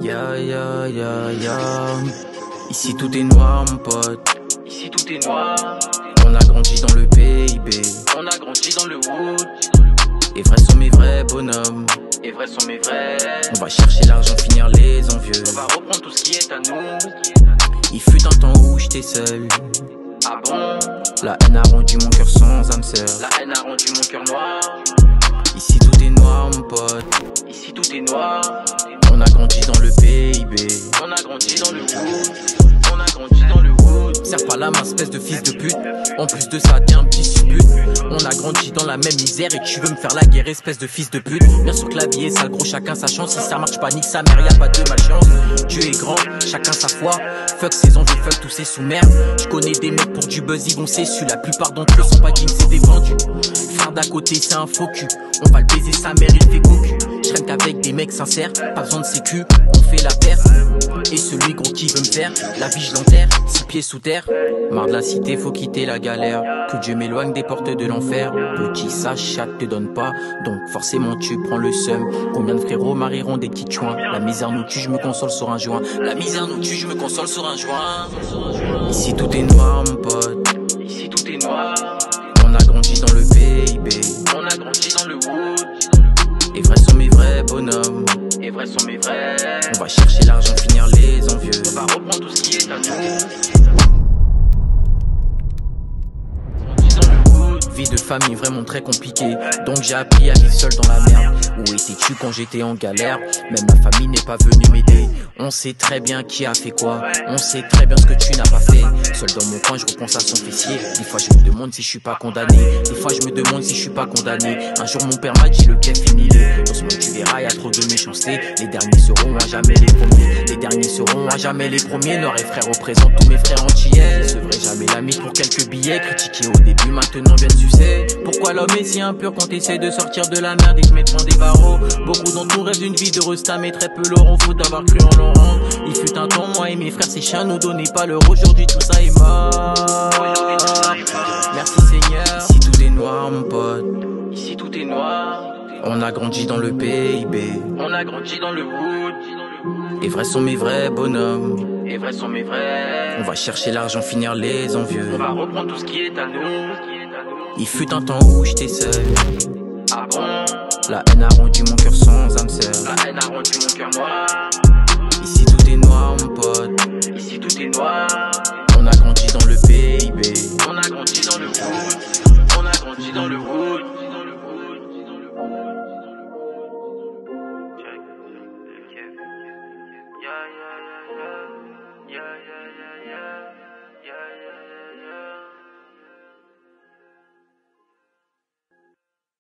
Ya ya ya ya. Ici tout est noir mon pote. Ici tout est noir. On a grandi dans le PIB. On a grandi dans le wood. Et vrais sont mes vrais bonhommes. Et vrais sont mes vrais. On va chercher l'argent, finir les envieux. On va reprendre tout ce qui est à nous. Il fut un temps où j'étais seul. Ah bon? La haine a rendu mon cœur sans âme sœur. La haine a rendu mon cœur noir. Ici tout est noir mon pote. Ici tout est noir. On a grandi dans le PIB. On a grandi dans le wood. On a grandi dans le wood. Serre pas la main, espèce de fils de pute. En plus de ça, t'es un petit subut. On a grandi dans la même misère et tu veux me faire la guerre, espèce de fils de pute. Bien sûr que la vie est sale, gros, chacun sa chance. Si ça marche pas, nique sa mère, y'a pas de malchance. Dieu est grand, chacun sa foi. Fuck ses envies, fuck tous ces sous-merdes. Je connais des mecs pour du buzz, ils vont s'essuyer. La plupart d'entre eux sont pas dignes, c'est des vendus. Frère d'à côté, c'est un faux cul. On va le baiser, sa mère, il fait cocu. Je traîne qu'avec des mecs sincères, pas besoin de sécu, on fait la paire. Et celui gros qui veut me faire, la vie je l'enterre, 6 pieds sous terre. Marre de la cité, faut quitter la galère. Que Dieu m'éloigne des portes de l'enfer. Petit sachat te donne pas, donc forcément tu prends le seum. Combien de frérots marieront des petits joints? La misère nous tue, je me console sur un joint. La misère nous tue, je me console sur un joint. Ici tout est noir mon pote. Ici tout est noir. On a grandi dans le PIB. On a grandi dans le wood. Et vrais sont mes vrais bonhommes. Et vrais sont mes vrais. On va chercher l'argent, finir les envieux. On va reprendre tout ce qui est à nous. Vie de famille vraiment très compliquée, donc j'ai appris à vivre seul dans la merde. Où étais-tu quand j'étais en galère? Même ma famille n'est pas venue m'aider. On sait très bien qui a fait quoi, on sait très bien ce que tu n'as pas fait. Seul dans mon coin je repense à son fessier. Des fois je me demande si je suis pas condamné. Des fois je me demande si je suis pas condamné. Un jour mon père m'a dit le kef finit. Dans ce monde tu verras y'a trop de méchanceté. Les derniers seront à jamais les premiers. Les derniers seront à jamais les premiers. Noir et frère représentent tous mes frères antillais. Je serai jamais l'ami pour quelques billets. Critiqué au début maintenant viennent sucer. Pourquoi l'homme est si impur quand t'essaies de sortir de la merde et te mettre en des barreaux? Beaucoup d'entre nous rêvent d'une vie de resta mais très peu l'auront. Faut d'avoir cru en Laurent. Il fut un temps moi et mes frères ces chiens nous donnaient pas leur. Aujourd'hui tout ça est mort. Merci Seigneur. Ici tout est noir mon pote. Ici tout est noir. On a grandi dans le PIB. On a grandi dans le wood. Et vrais sont mes vrais bonhommes. Et vrais sont mes vrais. On va chercher l'argent, finir les envieux. On va reprendre tout ce qui est à nous. Il fut un temps où j'étais seul. Ah bon? La haine a rendu mon cœur sans âme sœur. La haine a rendu mon cœur noir. Ici tout est noir mon pote. Ici tout est noir. On a grandi dans le PIB. On a grandi dans le wood. On a grandi dans le wood. Yeah, yeah, yeah, yeah. Yeah, yeah, yeah, yeah.